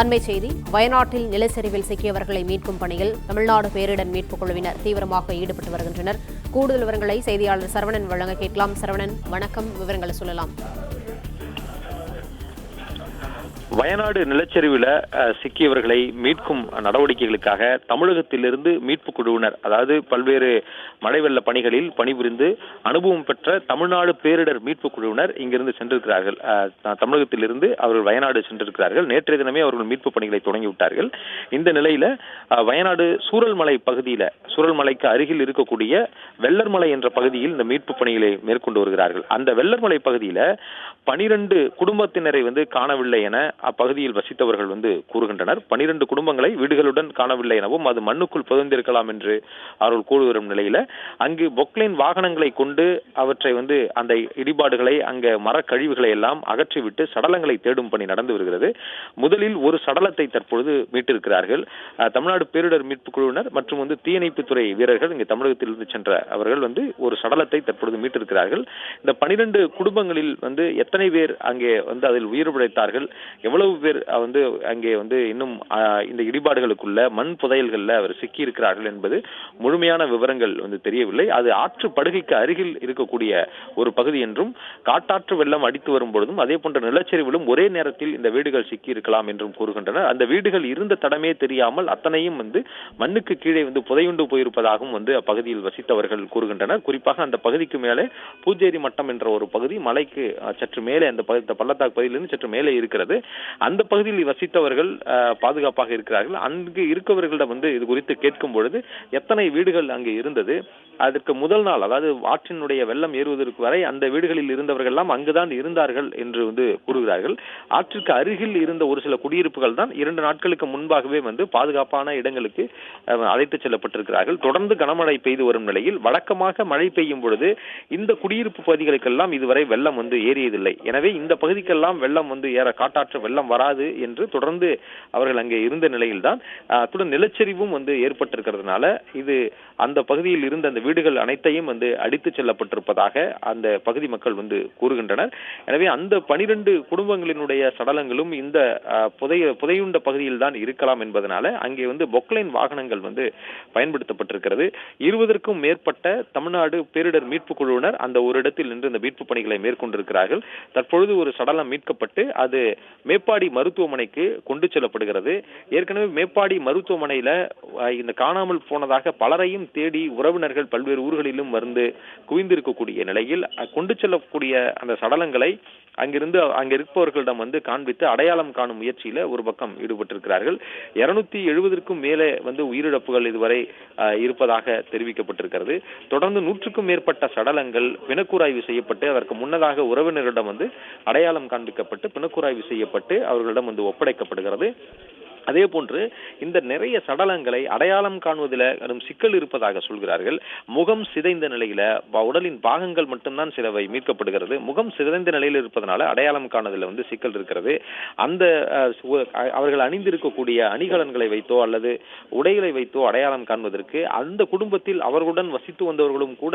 அண்மைச் செய்தி. வயநாட்டில் நிலச்சரிவில் சிக்கியவர்களை மீட்கும் பணியில் தமிழ்நாடு பேரிடர் மீட்புக் குழுவினர் தீவிரமாக ஈடுபட்டு வருகின்றனர். கூடுதல் விவரங்களை செய்தியாளர் சரவணன் வழங்க கேட்கலாம். சரவணன், வணக்கம். விவரங்களை சொல்லலாம். வயநாடு நிலச்சரிவில் சிக்கியவர்களை மீட்கும் நடவடிக்கைகளுக்காக தமிழகத்திலிருந்து மீட்புக் குழுவினர், அதாவது பல்வேறு மழை வெள்ள பணிகளில் பணிபுரிந்து அனுபவம் பெற்ற தமிழ்நாடு பேரிடர் மீட்புக் குழுவினர் இங்கிருந்து சென்றிருக்கிறார்கள். தமிழகத்திலிருந்து அவர்கள் வயநாடு சென்றிருக்கிறார்கள். நேற்றைய தினமே அவர்கள் மீட்பு பணிகளை தொடங்கிவிட்டார்கள். இந்த நிலையில வயநாடு சூரல்மலை பகுதியில, சூரல்மலைக்கு அருகில் இருக்கக்கூடிய வெள்ளர்மலை என்ற பகுதியில் இந்த மீட்பு பணிகளை மேற்கொண்டு வருகிறார்கள். அந்த வெள்ளர்மலை பகுதியில 12 குடும்பத்தினரை காணவில்லை என அப்பகுதியில் வசித்தவர்கள் கூறுகின்றனர். 12 குடும்பங்களை வீடுகளுடன் காணவில்லை எனவும் அது மண்ணுக்குள் புதைந்திருக்கலாம் என்று அவர்கள் கூறி வரும் நிலையில அங்கு பொக்லைன் வாகனங்களை கொண்டு அவற்றை அந்த இடிபாடுகளை, அங்க மரக்கழிவுகளை எல்லாம் அகற்றிவிட்டு சடலங்களை தேடும் பணி நடந்து வருகிறது. முதலில் ஒரு சடலத்தை தற்பொழுது மீட்டிருக்கிறார்கள். தமிழ்நாடு பேரிடர் மீட்புக் குழுவினர் மற்றும் தீயணைப்புத்துறை வீரர்கள் இங்கு தமிழகத்திலிருந்து சென்ற அவர்கள் ஒரு சடலத்தை தற்பொழுது மீட்டிருக்கிறார்கள். இந்த 12 குடும்பங்களில் எத்தனை பேர் அங்கே அதில் உயிர் பிழைத்தார்கள், எவ்வளவு பேர் அங்கே இன்னும் இந்த இடிபாடுகளுக்குள்ள மண் புதையல்கள்ல அவர் சிக்கி இருக்கிறார்கள் என்பது முழுமையான விவரங்கள் தெரியவில்லை. அது ஆற்று படுகைக்கு அருகில் இருக்கக்கூடிய ஒரு பகுதி என்றும், காட்டாற்று வெள்ளம் அடித்து வரும் பொழுதும் அதே போன்ற நிலச்சரிவிலும் ஒரே நேரத்தில் இந்த வீடுகள் சிக்கி இருக்கலாம் என்றும் கூறுகின்றனர். அந்த வீடுகள் இருந்த தடமே தெரியாமல் அத்தனையும் மண்ணுக்கு கீழே புதையுண்டு போயிருப்பதாகவும் அப்பகுதியில் வசித்தவர்கள் கூறுகின்றனர். குறிப்பாக அந்த பகுதிக்கு மேலே பூஜேரி மட்டம் என்ற ஒரு பகுதி மலைக்கு சற்று மேலே, அந்த பள்ளத்தாக்கு பகுதியிலிருந்து சற்று மேலே இருக்கிறது. அந்த பகுதியில் வசித்தவர்கள் பாதுகாப்பாக இருக்கிறார்கள். அங்கு இருக்கவர்களிடம் இது குறித்து கேட்கும் பொழுது எத்தனை வீடுகள் அங்கு இருந்தது, அதற்கு முதல் நாள், அதாவது ஆற்றினுடைய வெள்ளம் ஏறுவதற்கு வரை அந்த வீடுகளில் இருந்தவர்கள் எல்லாம் அங்குதான் இருந்தார்கள் என்று கூறுகிறார்கள். ஆற்றிற்கு அருகில் இருந்த ஒரு சில குடியிருப்புகள் தான் 2 நாட்களுக்கு முன்பாகவே பாதுகாப்பான இடங்களுக்கு அழைத்துச் செல்லப்பட்டிருக்கிறார்கள். தொடர்ந்து கனமழை பெய்து வரும் நிலையில் வழக்கமாக மழை பெய்யும் பொழுது இந்த குடியிருப்பு பகுதிகளுக்கெல்லாம் இதுவரை வெள்ளம் ஏறியதில்லை. எனவே இந்த பகுதிக்கெல்லாம் வெள்ளம் ஏற, காட்டாற்று வெள்ளம் வராது என்று தொடர்ந்து அவர்கள் அங்கே இருந்த நிலையில்தான் அத்துடன் நிலச்சரிவும் ஏற்பட்டிருக்கிறதுனால இது அந்த பகுதியில் இருந்த அந்த வீடுகள் அனைத்தையும் அடித்து செல்லப்பட்டிருப்பதாக அந்த பகுதி மக்கள் கூறுகின்றனர். எனவே அந்த 12 குடும்பங்களினுடைய சடலங்களும் இந்த புதையுண்ட பகுதியில் தான் இருக்கலாம் என்பதனால அங்கே பொக்லைன் வாகனங்கள் பயன்படுத்தப்பட்டிருக்கிறது. 20க்கும் மேற்பட்ட தமிழ்நாடு பேரிடர் மீட்பு குழுவினர் அந்த ஒரு இடத்தில் நின்று இந்த மீட்பு பணிகளை மேற்கொண்டிருக்கிறார்கள். தற்பொழுது ஒரு சடலம் மீட்கப்பட்டு அது மேப்பாடி மருத்துவமனைக்கு கொண்டு செல்லப்படுகிறது. ஏற்கனவே மேப்பாடி மருத்துவமனையில இந்த காணாமல் போனதாக பலரையும் தேடி உறவினர்கள் பல்வேறு ஊர்களிலும் குவிந்திருக்கக்கூடிய நிலையில் கொண்டு செல்லக்கூடிய அந்த சடலங்களை அங்க இருப்பவர்களிடம் காண்பித்து அடையாளம் காணும் முயற்சியில ஒரு பக்கம் ஈடுபட்டிருக்கிறார்கள். 270க்கும் மேலே உயிரிழப்புகள் இதுவரை இருப்பதாக தெரிவிக்கப்பட்டிருக்கிறது. தொடர்ந்து 100க்கும் மேற்பட்ட சடலங்கள் பிணக்கூராய்வு செய்யப்பட்டு அதற்கு முன்னதாக உறவினர்களிடம் அடையாளம் காண்பிக்கப்பட்டு பிணக்கூராய்வு செய்யப்பட்டு அவர்களிடம் ஒப்படைக்கப்படுகிறது. அதே போன்று இந்த நிறைய சடலங்களை அடையாளம் காணுவதில் சிக்கல் இருப்பதாக சொல்கிறார்கள். முகம் சிதைந்த நிலையில உடலின் பாகங்கள் மட்டும்தான் சிலவை மீட்கப்படுகிறது. முகம் சிதைந்த நிலையில் இருப்பதனால அடையாளம் காணுவதில் சிக்கல் இருக்கிறது. அந்த அவர்கள் அணிந்திருக்கக்கூடிய அணிகலன்களை வைத்தோ அல்லது உடைகளை வைத்தோ அடையாளம் காண்பதற்கு அந்த குடும்பத்தில் அவர்களுடன் வசித்து வந்தவர்களும் கூட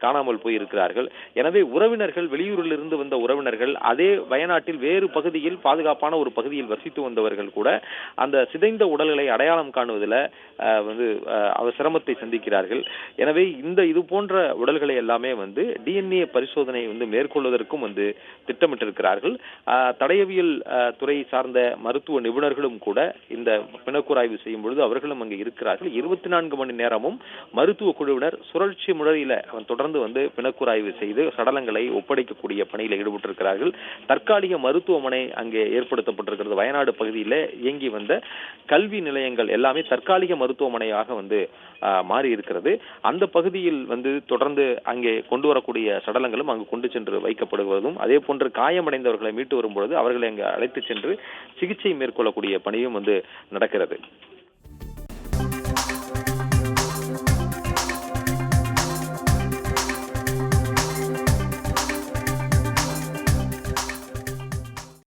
காணாமல் போயிருக்கிறார்கள். எனவே உறவினர்கள், வெளியூரில் இருந்து வந்த உறவினர்கள், அதே வயநாட்டில் வேறு பகுதியில் பாதுகாப்பான ஒரு பகுதியில் வசித்து வந்தவர்கள் கூட அந்த சிதைந்த உடல்களை அடையாளம் காணுவதில் அவர் சிரமத்தை சந்திக்கிறார்கள். எனவே இது போன்ற உடல்களை எல்லாமே DNA பரிசோதனை மேற்கொள்வதற்கும் திட்டமிட்டிருக்கிறார்கள். தடயவியல் துறை சார்ந்த மருத்துவ நிபுணர்களும் கூட இந்த பிணக்கூராய்வு செய்யும் பொழுது அவர்களும் அங்கு இருக்கிறார்கள். 24 மணி நேரமும் மருத்துவ குழுவினர் சுழற்சி முறையில தொடர்ந்து பிணக்கூராய்வு செய்து சடலங்களை ஒப்படைக்கக்கூடிய பணியில் ஈடுபட்டிருக்கிறார்கள். தற்காலிக மருத்துவமனை அங்கே ஏற்படுத்தப்பட்டிருக்கிறது. வயநாடு பகுதியில் இயங்கி வந்த கல்வி நிலையங்கள் எல்லாமே தற்காலிக மருத்துவமனையாக மாறி இருக்கிறது. அந்த பகுதியில் தொடர்ந்து அங்கே கொண்டு வரக்கூடிய சடலங்களும் அங்கு கொண்டு சென்று வைக்கப்படுவதும், அதே போன்று காயமடைந்தவர்களை மீட்டு வரும்பொழுது அவர்களை அங்கு அழைத்து சென்று சிகிச்சை மேற்கொள்ளக்கூடிய பணியும் நடக்கிறது.